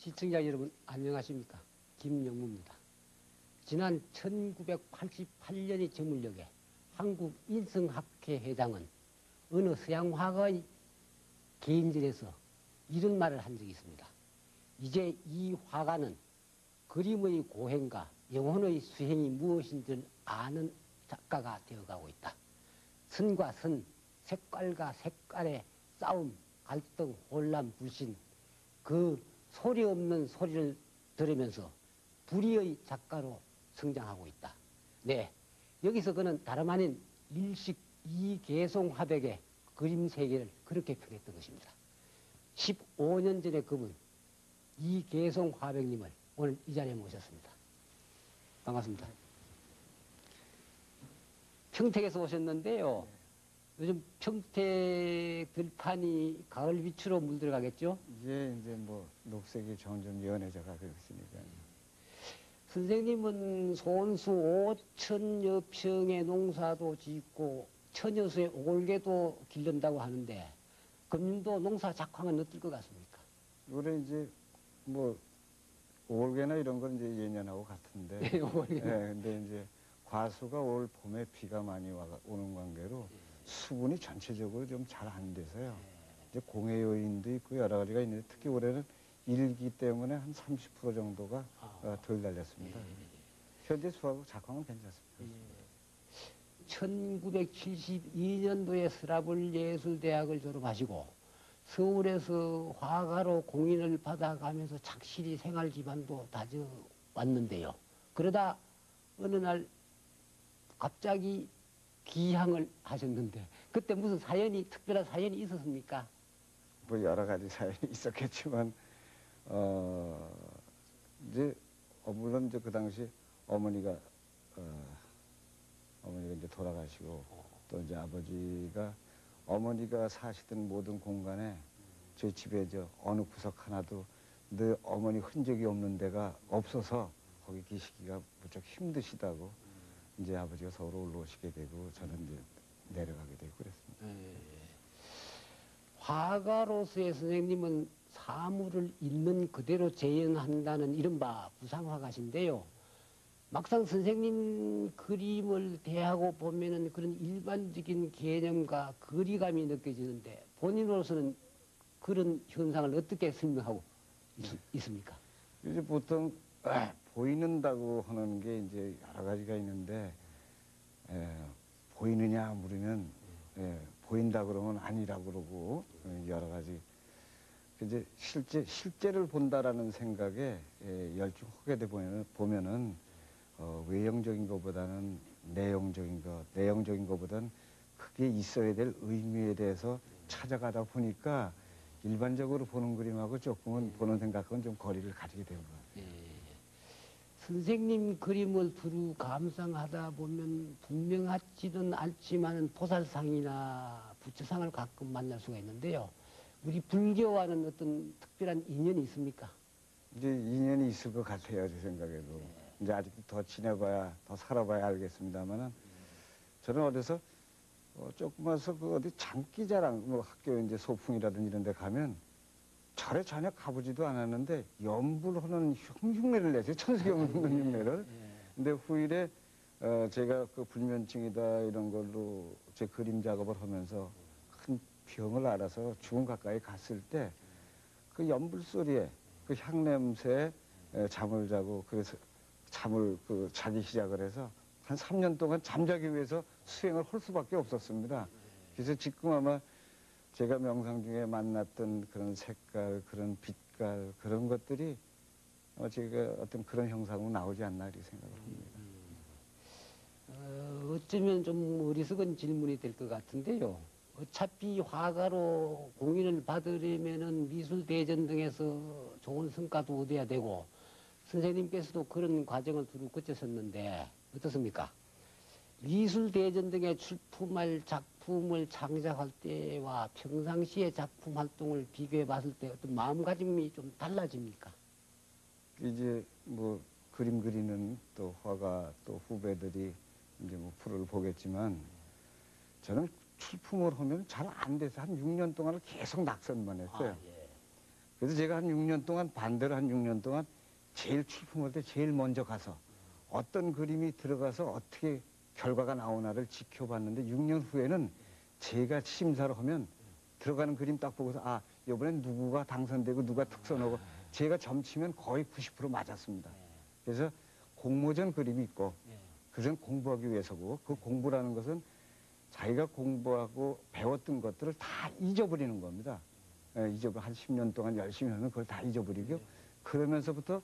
시청자 여러분 안녕하십니까. 김영무입니다. 지난 1988년이 저물녘에 한국인성학회 회장은 어느 서양화가의 개인전에서 이런 말을 한 적이 있습니다. 이제 이 화가는 그림의 고행과 영혼의 수행이 무엇인지 아는 작가가 되어가고 있다. 선과 선, 색깔과 색깔의 싸움, 갈등, 혼란, 불신, 그 소리 없는 소리를 들으면서 불의의 작가로 성장하고 있다. 네, 여기서 그는 다름 아닌 일식 이계송화백의 그림 세계를 그렇게 평했던 것입니다. 15년 전에 그분 이계송화백님을 오늘 이 자리에 모셨습니다. 반갑습니다. 평택에서 오셨는데요. 요즘 평택 들판이 가을 빛으로 물들어가겠죠? 이제 뭐 녹색이 점점 연해져 가고 있으니까. 선생님은 손수 5천여 평의 농사도 짓고 천여수의 올개도 기른다고 하는데 금년도 농사 작황은 어떨 것 같습니까? 올해 이제 뭐 올개나 이런 건 이제 예년하고 같은데. 네, 올개. 네, 근데 이제 과수가 올 봄에 비가 많이 오는 관계로 수분이 전체적으로 좀 잘 안 돼서요. 이제 공해 요인도 있고 여러 가지가 있는데 특히 올해는 일기 때문에 한 30% 정도가 덜 달렸습니다. 현재 수확 작황은 괜찮습니다. 1972년도에 서라벌예술대학을 졸업하시고 서울에서 화가로 공인을 받아가면서 착실히 생활 기반도 다져왔는데요. 그러다 어느 날 갑자기 기향을 하셨는데 그때 무슨 사연이, 특별한 사연이 있었습니까? 뭐 여러 가지 사연이 있었겠지만 이제 물론 이제 그 당시 어머니가 이제 돌아가시고 또 이제 아버지가 어머니가 사시던 모든 공간에 저희 집에 저 어느 구석 하나도 늘 어머니 흔적이 없는 데가 없어서 거기 계시기가 무척 힘드시다고 이제 아버지가 서울로 올라오시게 되고 저는 이제 내려가게 되고 그랬습니다. 화가로서의 선생님은 사물을 있는 그대로 재현한다는 이른바 부상화가신데요. 막상 선생님 그림을 대하고 보면은 그런 일반적인 개념과 거리감이 느껴지는데 본인으로서는 그런 현상을 어떻게 설명하고 있습니까? 이제 보통 보이는다고 하는 게 이제 여러 가지가 있는데 보이느냐 물으면 보인다 그러면 아니라고 그러고 여러 가지 이제 실제를 본다라는 생각에 열중하게 돼 보면은 외형적인 것보다는 내용적인 것보다는 그게 있어야 될 의미에 대해서 찾아가다 보니까 일반적으로 보는 그림하고 조금은 보는 생각하고는 좀 거리를 가지게 되는 것 같아요. 선생님 그림을 두루 감상하다 보면 분명하지는 않지만 보살상이나 부처상을 가끔 만날 수가 있는데요. 우리 불교와는 어떤 특별한 인연이 있습니까? 이제 인연이 있을 것 같아요, 제 생각에도. 이제 아직 더 지내봐야, 더 살아봐야 알겠습니다만은 저는 어려서 조그마서 그 어디 장기자랑, 뭐 학교 이제 소풍이라든지 이런 데 가면 절에 전혀 가보지도 않았는데 연불하는 흉내를 내세요. 천수경 묻는 흉내를. 근데 후일에 제가 그 불면증이다 이런 걸로 제 그림 작업을 하면서 큰 병을 알아서 죽음 가까이 갔을 때 그 연불 소리에 그 향냄새에 잠을 자고 그래서 잠을 자기 시작을 해서 한 3년 동안 잠자기 위해서 수행을 할 수밖에 없었습니다. 그래서 지금 아마 제가 명상 중에 만났던 그런 색깔, 그런 빛깔, 그런 것들이 제가 어떤 그런 형상으로 나오지 않나 이렇게 생각을 합니다. 어쩌면 좀 어리석은 질문이 될 것 같은데요. 어차피 화가로 공인을 받으려면은 미술대전 등에서 좋은 성과도 얻어야 되고 선생님께서도 그런 과정을 두루 거쳤었는데 어떻습니까? 미술대전 등에 출품할 작품을 창작할 때와 평상시의 작품 활동을 비교해 봤을 때 어떤 마음가짐이 좀 달라집니까? 이제 뭐 그림 그리는 또 화가 또 후배들이 이제 뭐 프로를 보겠지만 저는 출품을 하면 잘 안 돼서 한 6년 동안을 계속 낙선만 했어요. 그래서 제가 한 6년 동안 반대로 한 6년 동안 제일 출품할 때 제일 먼저 가서 어떤 그림이 들어가서 어떻게 결과가 나오나를 지켜봤는데 6년 후에는 제가 심사를 하면 들어가는 그림 딱 보고서 아, 이번엔 누구가 당선되고 누가 특선하고 제가 점치면 거의 90% 맞았습니다. 그래서 공모전 그림이 있고 그것은 공부하기 위해서고 그 공부라는 것은 자기가 공부하고 배웠던 것들을 다 잊어버리는 겁니다. 잊어버려 한 10년 동안 열심히 하면 그걸 다 잊어버리고 그러면서부터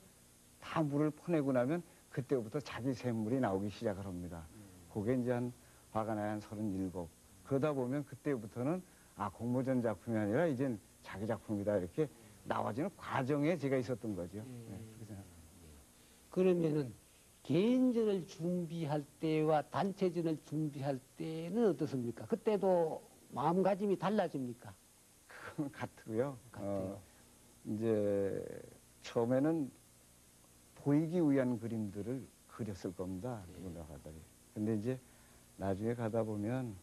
다 물을 퍼내고 나면 그때부터 자기 샘물이 나오기 시작을 합니다. 그게 이제 한 화가 나야 한 37. 그러다 보면 그때부터는 아, 공모전 작품이 아니라 이젠 자기 작품이다 이렇게 나와지는 과정에 제가 있었던 거죠. 그렇게 생각합니다. 그러면은 개인전을 준비할 때와 단체전을 준비할 때는 어떻습니까? 그때도 마음가짐이 달라집니까? 그건 같고요. 같아요. 이제 처음에는 보이기 위한 그림들을 그렸을 겁니다. 누구나 가다니. 근데 이제 나중에 가다 보면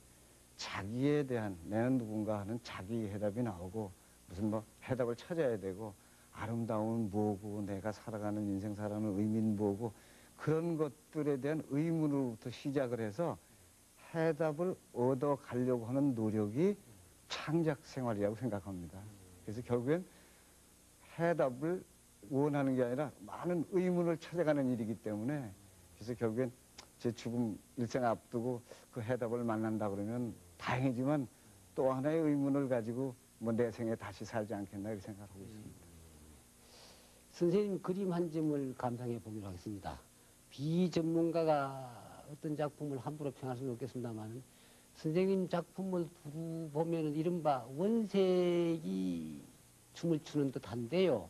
자기에 대한 내는 누군가 하는 자기 해답이 나오고 무슨 뭐 해답을 찾아야 되고 아름다움은 뭐고 내가 살아가는 인생 살아가는 의미는 뭐고 그런 것들에 대한 의문으로부터 시작을 해서 해답을 얻어 가려고 하는 노력이 창작 생활이라고 생각합니다. 그래서 결국엔 해답을 원하는 게 아니라 많은 의문을 찾아가는 일이기 때문에 그래서 결국엔 제 죽음 일생 앞두고 그 해답을 만난다 그러면 다행이지만 또 하나의 의문을 가지고 뭐 내 생에 다시 살지 않겠나 이렇게 생각하고 있습니다. 선생님 그림 한 점을 감상해 보기로 하겠습니다. 비전문가가 어떤 작품을 함부로 평할 수는 없겠습니다만 선생님 작품을 보면 이른바 원색이 춤을 추는 듯한데요.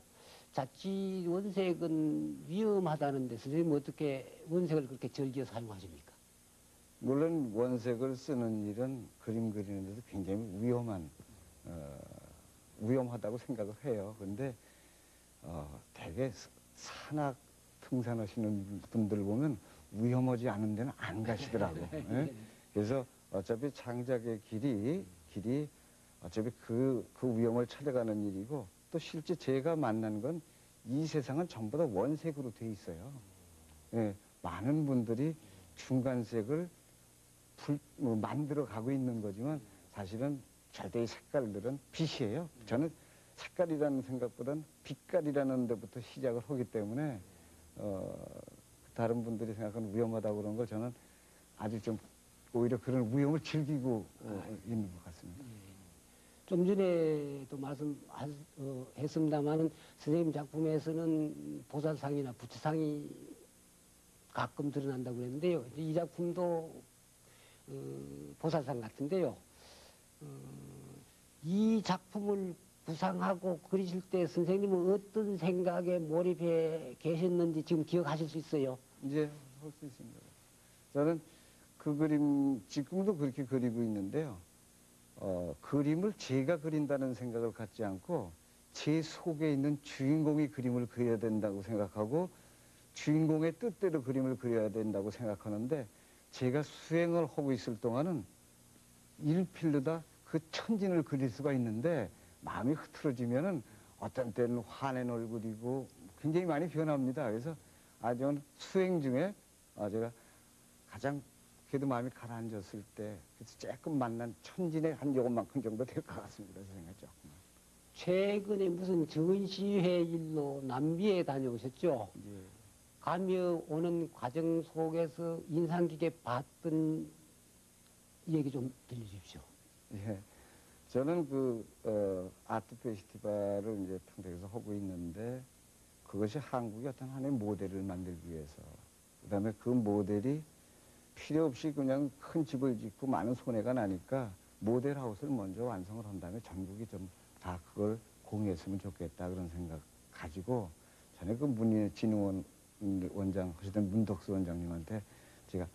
자칫 원색은 위험하다는데 선생님 어떻게 원색을 그렇게 즐겨 사용하십니까? 물론 원색을 쓰는 일은 그림 그리는 데도 굉장히 위험하다고 생각을 해요. 근데 대개 산악 등산하시는 분들 보면 위험하지 않은 데는 안 가시더라고요. 예? 그래서 어차피 창작의 길이 어차피 그 위험을 찾아가는 일이고 또 실제 제가 만난 건 이 세상은 전부 다 원색으로 돼 있어요. 예, 많은 분들이 중간색을 만들어 가고 있는 거지만 사실은 절대 이 색깔들은 빛이에요. 저는 색깔이라는 생각보다는 빛깔이라는 데부터 시작을 하기 때문에 다른 분들이 생각하는 위험하다고 그런 걸 저는 아주 좀 오히려 그런 위험을 즐기고 있는 것 같습니다. 좀 전에도 말씀했습니다마는 선생님 작품에서는 보살상이나 부처상이 가끔 드러난다고 그랬는데요. 이 작품도 보살상 같은데요. 이 작품을 구상하고 그리실 때 선생님은 어떤 생각에 몰입해 계셨는지 지금 기억하실 수 있어요? 이제 할 수 있습니다. 저는 그 그림 지금도 그렇게 그리고 있는데요. 그림을 제가 그린다는 생각을 갖지 않고 제 속에 있는 주인공이 그림을 그려야 된다고 생각하고 주인공의 뜻대로 그림을 그려야 된다고 생각하는데 제가 수행을 하고 있을 동안은 일필로다 그 천진을 그릴 수가 있는데 마음이 흐트러지면은 어떤 때는 화낸 얼굴이고 굉장히 많이 변합니다. 그래서 아주 수행 중에 제가 가장 그래도 마음이 가라앉았을 때 그래서 조금 만난 천진의 한 요것만큼 정도 될 것 같습니다. 제 생각에 조금. 최근에 무슨 전시회 일로 남미에 다녀오셨죠? 예. 가며 오는 과정 속에서 인상 깊게 봤던 얘기 좀 들려주십시오. 예. 저는 아트 페스티벌을 이제 평택에서 하고 있는데 그것이 한국의 어떤 하나의 모델을 만들기 위해서 그다음에 그 모델이 필요 없이 그냥 큰 집을 짓고 많은 손해가 나니까 모델 하우스를 먼저 완성을 한 다음에 전국이 좀 다 그걸 공유했으면 좋겠다 그런 생각 가지고 전에 그 문예진흥원 원장 하시던 문덕수 원장님한테 제가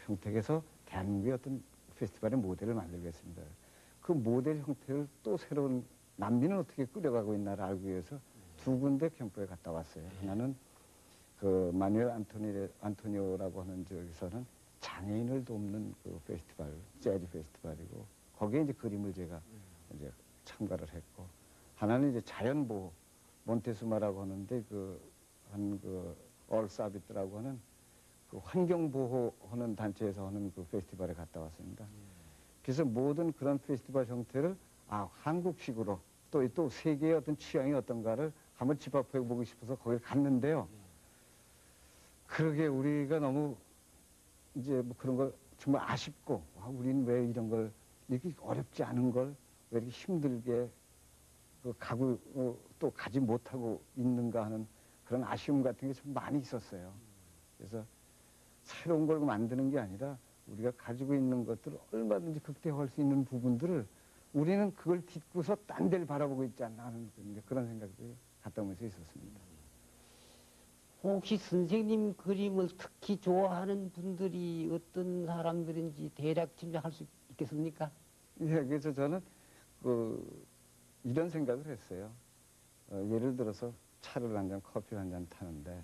평택에서 대한민국의 어떤 페스티벌의 모델을 만들겠습니다. 그 모델 형태를 또 새로운 남미는 어떻게 끌어가고 있나를 알기 위해서 두 군데 캠프에 갔다 왔어요. 하나는 그 마누엘 안토니오라고 하는 저기서는 장애인을 돕는 그 페스티벌, 재즈 페스티벌이고 거기에 이제 그림을 제가 이제 참가를 했고 하나는 이제 자연보호 몬테수마라고 하는데 그 얼사비트라고 하는 그 환경 보호하는 단체에서 하는 그 페스티벌에 갔다 왔습니다. 그래서 모든 그런 페스티벌 형태를 한국식으로 또 세계의 어떤 취향이 어떤가를 한번 집합해 보고 싶어서 거기 갔는데요. 그러게 우리가 너무 이제 뭐 그런 걸 정말 아쉽고 우리는 왜 이런 걸 이렇게 어렵지 않은 걸 왜 이렇게 힘들게 가고 또 가지 못하고 있는가 하는 그런 아쉬움 같은 게 좀 많이 있었어요. 그래서 새로운 걸 만드는 게 아니라 우리가 가지고 있는 것들을 얼마든지 극대화할 수 있는 부분들을 우리는 그걸 딛고서 딴 데를 바라보고 있지 않나 하는 그런 생각들이 갔다 오면서 있었습니다. 혹시 선생님 그림을 특히 좋아하는 분들이 어떤 사람들인지 대략 짐작할 수 있겠습니까? 예, 그래서 저는 이런 생각을 했어요. 예를 들어서 차를 한 잔, 커피를 한 잔 타는데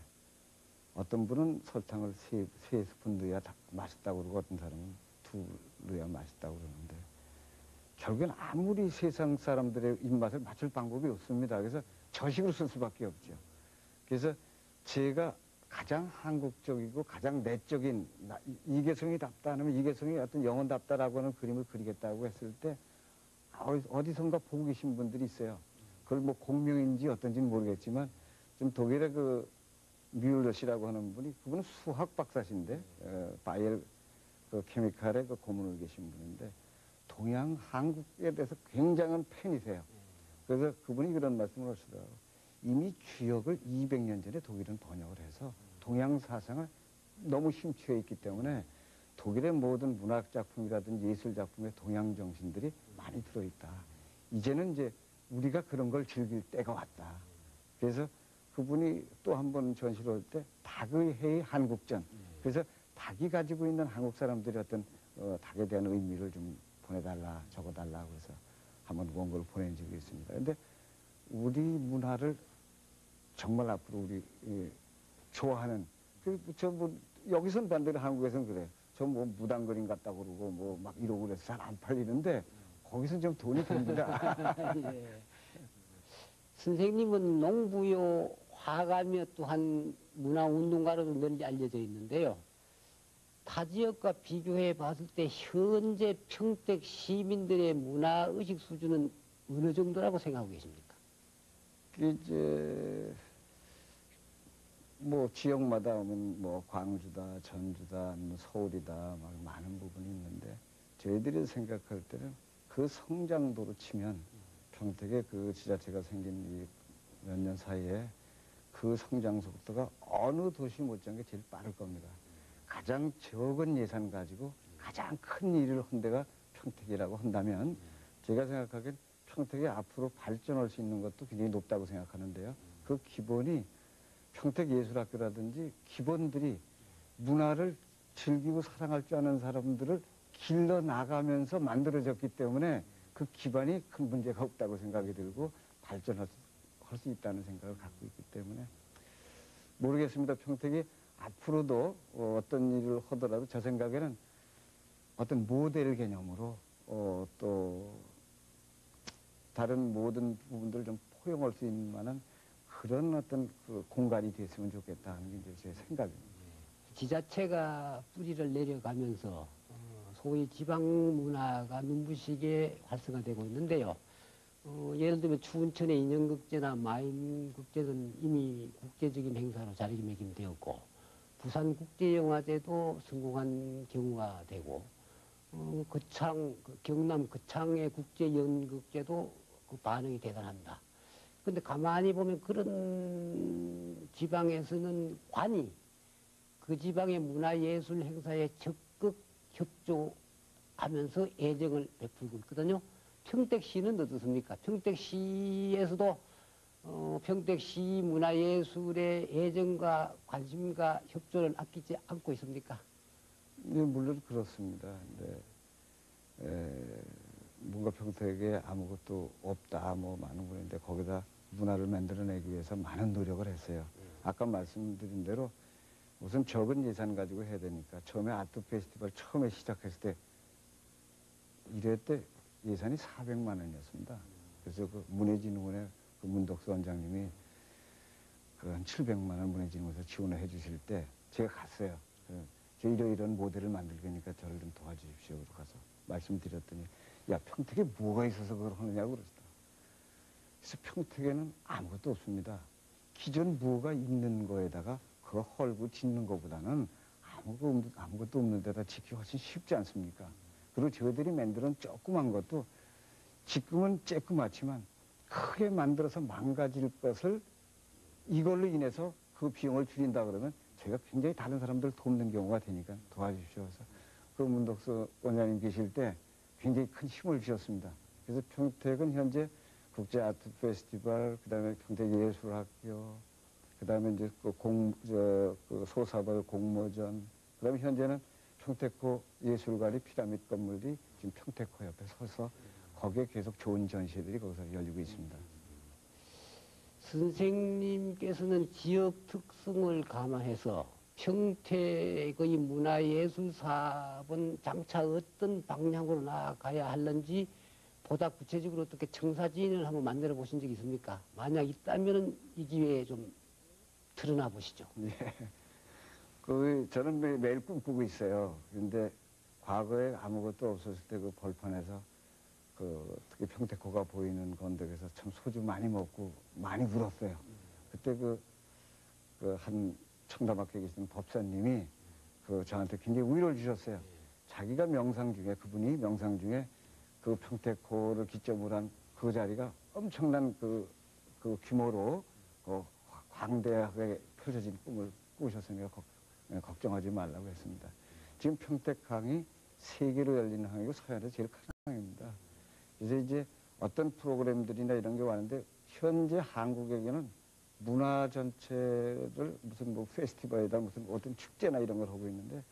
어떤 분은 설탕을 세 스푼 넣어야 맛있다고 그러고 어떤 사람은 두 넣어야 맛있다고 그러는데 결국엔 아무리 세상 사람들의 입맛을 맞출 방법이 없습니다. 그래서 저식으로 쓸 수밖에 없죠. 그래서 제가 가장 한국적이고 가장 내적인 이계성이 답다 하면 이계성이 어떤 영혼답다라고 하는 그림을 그리겠다고 했을 때 어디선가 보고 계신 분들이 있어요. 그걸 뭐 공명인지 어떤지는 모르겠지만 좀 독일의 그 뮬러시라고 하는 분이 그분은 수학 박사신데 바이엘 그 케미칼의 그 고문을 계신 분인데 동양 한국에 대해서 굉장한 팬이세요. 그래서 그분이 그런 말씀을 하시더라고요. 이미 주역을 200년 전에 독일은 번역을 해서 동양 사상을 너무 심취해 있기 때문에 독일의 모든 문학 작품이라든지 예술 작품에 동양 정신들이 많이 들어있다. 이제는 이제 우리가 그런 걸 즐길 때가 왔다. 그래서 그분이 또 한 번 전시를 할 때 닭의 해의 한국전. 그래서 닭이 가지고 있는 한국 사람들이 어떤 닭에 대한 의미를 좀 보내달라, 적어달라 그래서 한번 원고를 보낸 적이 있습니다. 근데 우리 문화를 정말 앞으로 우리 좋아하는 여기선 반대로 한국에서는 그래요. 저 뭐 무당 그림 같다고 그러고 뭐 막 이러고 그래서 잘 안 팔리는데 거기서 좀 돈이 됩니다. 예. 선생님은 농부요, 화가며 또한 문화운동가로도 널리 알려져 있는데요. 타 지역과 비교해 봤을 때 현재 평택 시민들의 문화의식 수준은 어느 정도라고 생각하고 계십니까? 이제 뭐 지역마다 오면 뭐 광주다, 전주다, 뭐 서울이다 막 많은 부분이 있는데 저희들이 생각할 때는 그 성장도로 치면 평택의 그 지자체가 생긴 이 몇 년 사이에 그 성장 속도가 어느 도시 못지않게 제일 빠를 겁니다. 가장 적은 예산 가지고 가장 큰 일을 한 데가 평택이라고 한다면 제가 생각하기엔 평택이 앞으로 발전할 수 있는 것도 굉장히 높다고 생각하는데요. 그 기본이 평택예술학교라든지 기본들이 문화를 즐기고 사랑할 줄 아는 사람들을 길러 나가면서 만들어졌기 때문에 그 기반이 큰 문제가 없다고 생각이 들고 발전할 수 있다는 생각을 갖고 있기 때문에 모르겠습니다. 평택이 앞으로도 어떤 일을 하더라도 저 생각에는 어떤 모델 개념으로 또 다른 모든 부분들을 좀 포용할 수 있는 만한 그런 어떤 그 공간이 됐으면 좋겠다 하는 게 이제 제 생각입니다. 지자체가 뿌리를 내려가면서 소위 지방 문화가 눈부시게 활성화되고 있는데요. 예를 들면 춘천의 인형극제나 마임극제는 이미 국제적인 행사로 자리매김되었고 부산 국제영화제도 성공한 경우가 되고 경남 거창의 국제연극제도 그 반응이 대단합니다. 근데 가만히 보면 그런 지방에서는 관이 그 지방의 문화예술 행사에 적극 협조하면서 애정을 베풀고 있거든요. 평택시는 어떻습니까? 평택시에서도 평택시 문화예술의 애정과 관심과 협조를 아끼지 않고 있습니까? 네, 물론 그렇습니다. 근데 뭔가 평택에 아무것도 없다 뭐 많은 분인데 거기다 문화를 만들어내기 위해서 많은 노력을 했어요. 아까 말씀드린 대로 우선 적은 예산 가지고 해야 되니까 처음에 아트 페스티벌 처음에 시작했을 때 1회 때 예산이 400만 원이었습니다. 그래서 그 문예진흥원의 그 문덕수 원장님이 그한 700만 원 문해진흥원에서 지원을 해주실 때 제가 갔어요. 저 이런 모델을 만들 거니까 저를 좀 도와주십시오. 그러고 가서 말씀드렸더니 야 평택에 뭐가 있어서 그걸 하느냐고 그러시더라고요. 그래서 평택에는 아무것도 없습니다. 기존 뭐가 있는 거에다가 그거 헐고 짓는 것보다는 아무것도 없는 데다 짓기 훨씬 쉽지 않습니까? 그리고 저희들이 만드는 조그만 것도 지금은 쬐끄맣지만 크게 만들어서 망가질 것을 이걸로 인해서 그 비용을 줄인다 그러면 저희가 굉장히 다른 사람들 돕는 경우가 되니까 도와주십시오. 그래서 그 문덕수 원장님 계실 때 굉장히 큰 힘을 주셨습니다. 그래서 평택은 현재 국제 아트 페스티벌, 그다음에 평택 예술학교, 그다음에 이제 그 소사벌 공모전, 그다음에 현재는 평택호 예술관리 피라미드 건물이 지금 평택호 옆에 서서 거기에 계속 좋은 전시들이 거기서 열리고 있습니다. 선생님께서는 지역 특성을 감안해서 평택의 문화예술 사업은 장차 어떤 방향으로 나아가야 하는지 보다 구체적으로 어떻게 청사진을 한번 만들어 보신 적이 있습니까? 만약 있다면 이 기회에 좀 드러나 보시죠. 예. 저는 매일 꿈꾸고 있어요. 근데 과거에 아무것도 없었을 때 그 벌판에서 특히 평택호가 보이는 건덕에서 참 소주 많이 먹고 많이 울었어요. 그때 한 청담학교에 계시는 법사님이 저한테 굉장히 위로를 주셨어요. 자기가 그분이 명상 중에 그 평택호를 기점으로 한 그 자리가 엄청난 그 규모로 광대하게 펼쳐진 꿈을 꾸셨으니까 걱정하지 말라고 했습니다. 지금 평택항이 세계로 열리는 항이고 서해안에서 제일 큰 항입니다. 그래서 이제 어떤 프로그램들이나 이런 게 왔는데 현재 한국에게는 문화 전체를 무슨 페스티벌이다 무슨 어떤 축제나 이런 걸 하고 있는데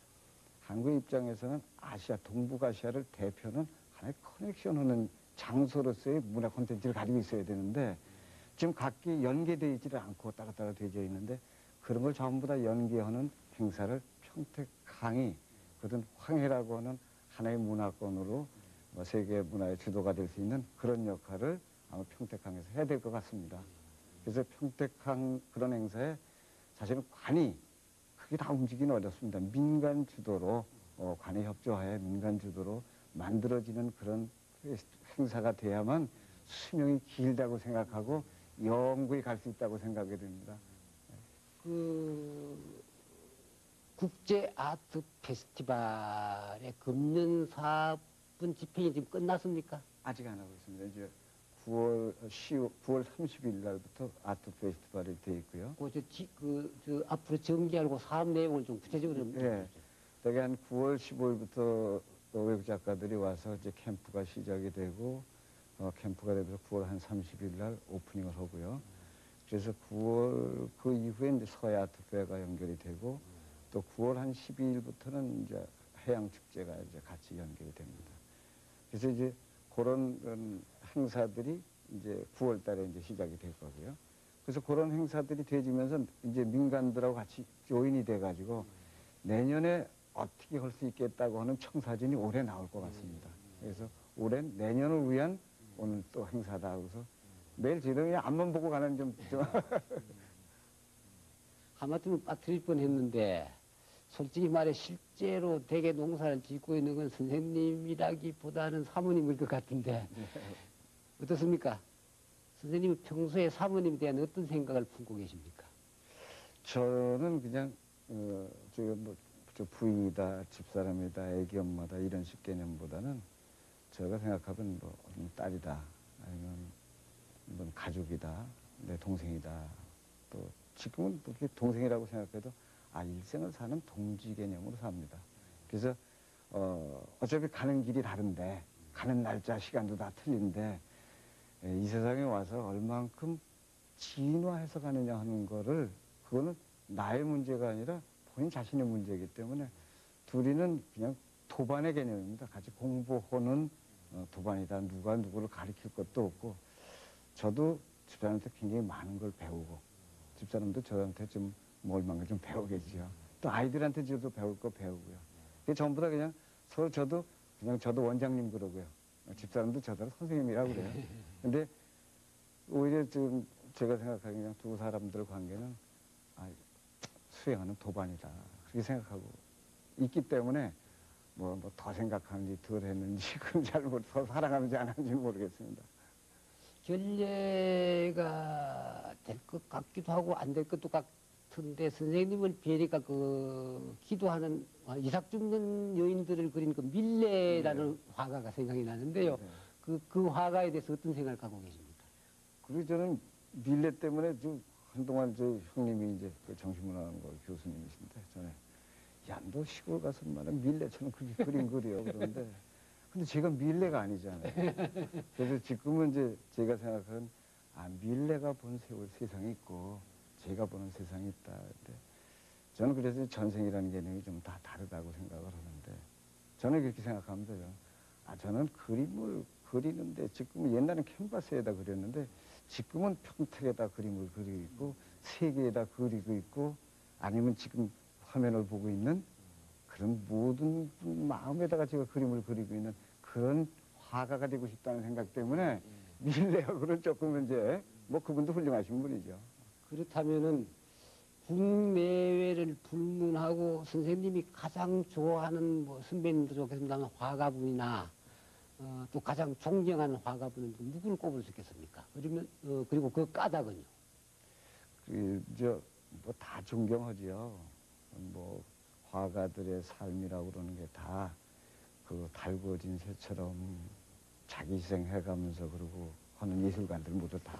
한국 입장에서는 동북아시아를 대표하는 하나의 커넥션하는 장소로서의 문화 콘텐츠를 가지고 있어야 되는데 지금 각기 연계되어 있지를 않고 따로따로 되어 있는데 그런 걸 전부 다 연계하는 행사를 평택항이 그런 황해라고 하는 하나의 문화권으로 세계 문화의 주도가 될 수 있는 그런 역할을 아마 평택항에서 해야 될 것 같습니다. 그래서 평택항 그런 행사에 사실은 관이 그게 다 움직이기는 어렵습니다. 민간 주도로 관의 협조하에 민간 주도로 만들어지는 그런 행사가 돼야만 수명이 길다고 생각하고 영구히 갈 수 있다고 생각이 됩니다. 국제 아트 페스티벌의 금년 사분 집행이 지금 끝났습니까? 아직 안 하고 있습니다. 이제 9월 30일 날부터 아트 페스티벌이 돼 있고요. 앞으로 전개하고 사업 내용을 좀 구체적으로 좀. 예. 되게 한 9월 15일부터 외국 작가들이 와서 이제 캠프가 시작이 되고 캠프가 되면서 9월 한 30일 날 오프닝을 하고요. 그래서 9월 그 이후에 이제 서해 아트페어가 연결이 되고 또 9월 한 12일부터는 이제 해양 축제가 이제 같이 연결이 됩니다. 그래서 이제 그런 행사들이 이제 9월 달에 이제 시작이 될 거고요. 그래서 그런 행사들이 되지면서 이제 민간들하고 같이 조인이 돼가지고 내년에 어떻게 할 수 있겠다고 하는 청사진이 올해 나올 것 같습니다. 그래서 올해 내년을 위한 오늘 또 행사다. 그래서 매일 저희는 그냥 앞만 보고 가는 좀 하마터면 빠뜨릴 뻔했는데 솔직히 말해 실제로 대개 농사를 짓고 있는 건 선생님이라기보다는 사모님일 것 같은데 어떻습니까? 선생님은 평소에 사모님에 대한 어떤 생각을 품고 계십니까? 저는 그냥 저 부인이다, 집사람이다, 애기 엄마다 이런 식 개념보다는 제가 생각하면 딸이다, 아니면 가족이다, 내 동생이다. 또 지금은 그렇게 동생이라고 생각해도 일생을 사는 동지 개념으로 삽니다. 그래서 어차피 가는 길이 다른데 가는 날짜, 시간도 다 틀린데 이 세상에 와서 얼만큼 진화해서 가느냐 하는 거를 그거는 나의 문제가 아니라 본인 자신의 문제이기 때문에 둘이는 그냥 도반의 개념입니다. 같이 공부하는 도반이다. 누가 누구를 가르칠 것도 없고 저도 집사람한테 굉장히 많은 걸 배우고 집사람도 저한테 좀 얼마나 좀 배우겠죠. 또 아이들한테 저도 배울 거 배우고요. 그게 전부 다 그냥 서로 저도 원장님 그러고요. 집사람도 저도 선생님이라고 그래요. 근데 오히려 제가 생각하기에 그냥 두 사람들 관계는 아, 수행하는 도반이다 그렇게 생각하고 있기 때문에 뭐 더 생각하는지 덜 했는지 그건 잘 더 사랑하는지 안 하는지 모르겠습니다. 결례가 될 것 같기도 하고 안 될 것도 같은데 선생님은 뵈니까 그 기도하는 이삭 죽는 여인들을 그린 그 밀레라는 화가가 생각이 나는데요. 네. 그 화가에 대해서 어떤 생각을 갖고 계십니까? 그리고 저는 밀레 때문에 좀 한동안 저 형님이 이제 그 정신문화학과 교수님이신데 전에 야, 너 시골 가서 말은 밀레처럼 그렇게 그림 그려 그러는데 근데 제가 밀레가 아니잖아요. 그래서 지금은 이제 제가 생각하는 밀레가 본 세상이 있고 제가 보는 세상이 있다. 근데 저는 그래서 전생이라는 개념이 좀 다 다르다고 생각을 하는데 저는 그렇게 생각합니다. 저는 그림을 그리는데 지금은 옛날엔 캔버스에다 그렸는데 지금은 평택에다 그림을 그리고 있고 세계에다 그리고 있고 아니면 지금 화면을 보고 있는 그런 모든 마음에다가 제가 그림을 그리고 있는 그런 화가가 되고 싶다는 생각 때문에 밀레하고는 조금 이제 뭐 그분도 훌륭하신 분이죠. 그렇다면은 국내외를 불문하고 선생님이 가장 좋아하는 뭐 선배님도 좋겠습니다만 화가분이나 또 가장 존경하는 화가분은 누구를 꼽을 수 있겠습니까? 그러면 그리고 그 까닭은요? 뭐 다 존경하지요. 뭐 화가들의 삶이라고 그러는 게 다 그 달구어진 새처럼 자기 희생해가면서 그러고 하는 예술가들 모두 다.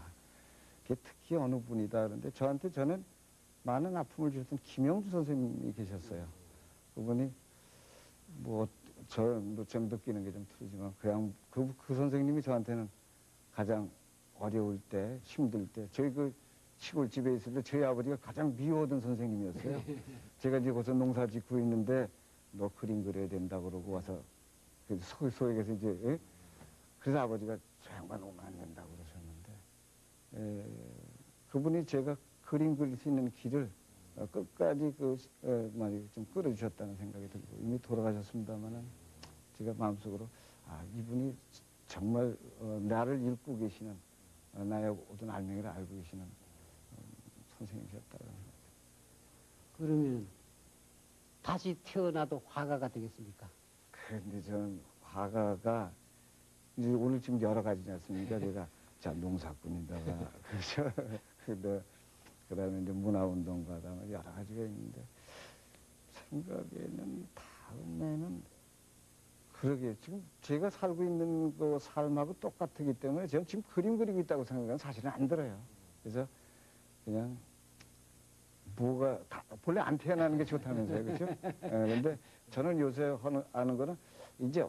특히 어느 분이다 그런데 저는 많은 아픔을 주셨던 김영주 선생님이 계셨어요. 그분이 좀 느끼는 게 좀 틀리지만 그냥 그 선생님이 저한테는 가장 어려울 때, 힘들 때, 저희 그 시골 집에 있을 때 저희 아버지가 가장 미워하던 선생님이었어요. 제가 이제 거기서 농사 짓고 있는데 너 그림 그려야 된다 그러고 와서 소에서 이제 그래서 아버지가 저 양반 오면 안 된다고 그러셨는데 그분이 제가 그림 그릴 수 있는 길을 끝까지 좀 끌어주셨다는 생각이 들고 이미 돌아가셨습니다만은 제가 마음속으로 이분이 정말 나를 읽고 계시는 나의 모든 알맹이를 알고 계시는 선생님이셨다고 생각합니다. 그러면 다시 태어나도 화가가 되겠습니까? 그런데 저는 화가가 이제 오늘 지금 여러 가지지 않습니까? 제가 자 농사꾼인다가 그죠? 그다음에 이제 문화운동가다 여러 가지가 있는데 생각에는 다음에는 그러게 지금 제가 살고 있는 그 삶하고 똑같기 때문에 저는 지금 그림 그리고 있다고 생각하면 사실은 안 들어요. 그래서 그냥 본래 안 태어나는 게 좋다면서요, 그렇죠? 그런데 저는 요새 아는 거는 이제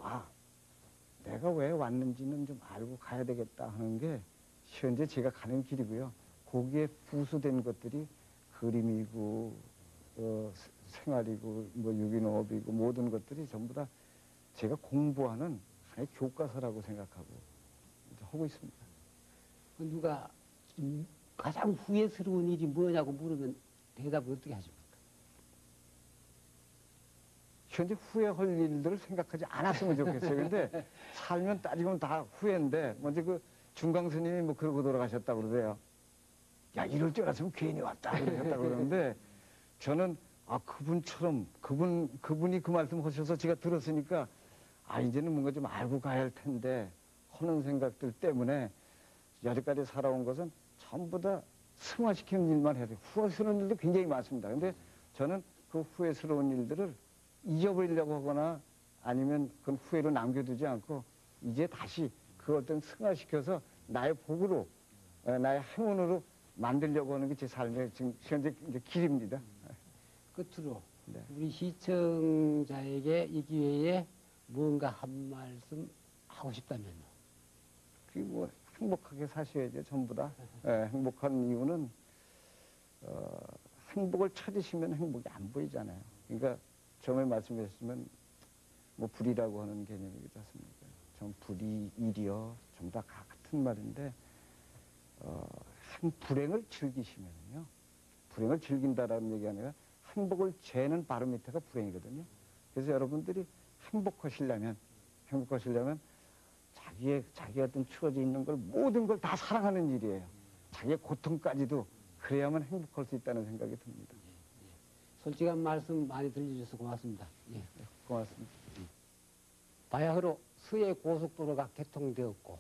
내가 왜 왔는지는 좀 알고 가야 되겠다 하는 게 현재 제가 가는 길이고요. 거기에 부수된 것들이 그림이고 생활이고 뭐 유기농업이고 모든 것들이 전부 다 제가 공부하는 하나의 교과서라고 생각하고 하고 있습니다. 누가 가장 후회스러운 일이 뭐냐고 물으면 대답을 어떻게 하십니까? 현재 후회할 일들을 생각하지 않았으면 좋겠어요. 근데 살면 따지면 다 후회인데 먼저 그 중강 스님이 뭐 그러고 돌아가셨다고 그러세요. 야, 이럴 줄 알았으면 괜히 왔다 그러셨다고 그러는데 저는 그분처럼 그분이 그 말씀 하셔서 제가 들었으니까 이제는 뭔가 좀 알고 가야 할 텐데 하는 생각들 때문에 여태까지 살아온 것은 전부 다 승화시키는 일만 해야 돼요. 후회스러운 일도 굉장히 많습니다. 근데 저는 그 후회스러운 일들을 잊어버리려고 하거나 아니면 그 후회로 남겨두지 않고 이제 다시 그 어떤 승화시켜서 나의 복으로 나의 행운으로 만들려고 하는 게 제 삶의 지금 현재 이제 길입니다. 끝으로 네. 우리 시청자에게 이 기회에 뭔가 한 말씀 하고 싶다면요. 그리고 뭐 행복하게 사셔야죠, 전부 다. 행복한 이유는 행복을 찾으시면 행복이 안 보이잖아요. 그러니까 처음에 말씀하셨지만 뭐 불이라고 하는 개념이기도 하십니까? 전 불이 일이요, 전부 다 같은 말인데 불행을 즐기시면요, 불행을 즐긴다라는 얘기 아니라 행복을 재는 바로 밑에가 불행이거든요. 그래서 여러분들이 행복하시려면 자기의 어떤 추워져 있는 걸 모든 걸 다 사랑하는 일이에요. 자기의 고통까지도 그래야만 행복할 수 있다는 생각이 듭니다. 솔직한 말씀 많이 들려주셔서 고맙습니다. 예. 고맙습니다. 바야흐로 서해 고속도로가 개통되었고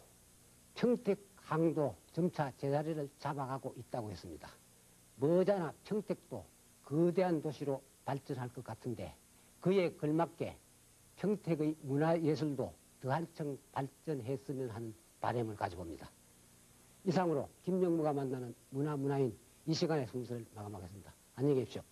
평택 항도 점차 제자리를 잡아가고 있다고 했습니다. 머지않아 평택도 거대한 도시로 발전할 것 같은데 그에 걸맞게 평택의 문화예술도 더 한층 발전했으면 하는 바람을 가지고 옵니다. 이상으로 김영무가 만나는 문화인 이 시간의 순서를 마감하겠습니다. 안녕히 계십시오.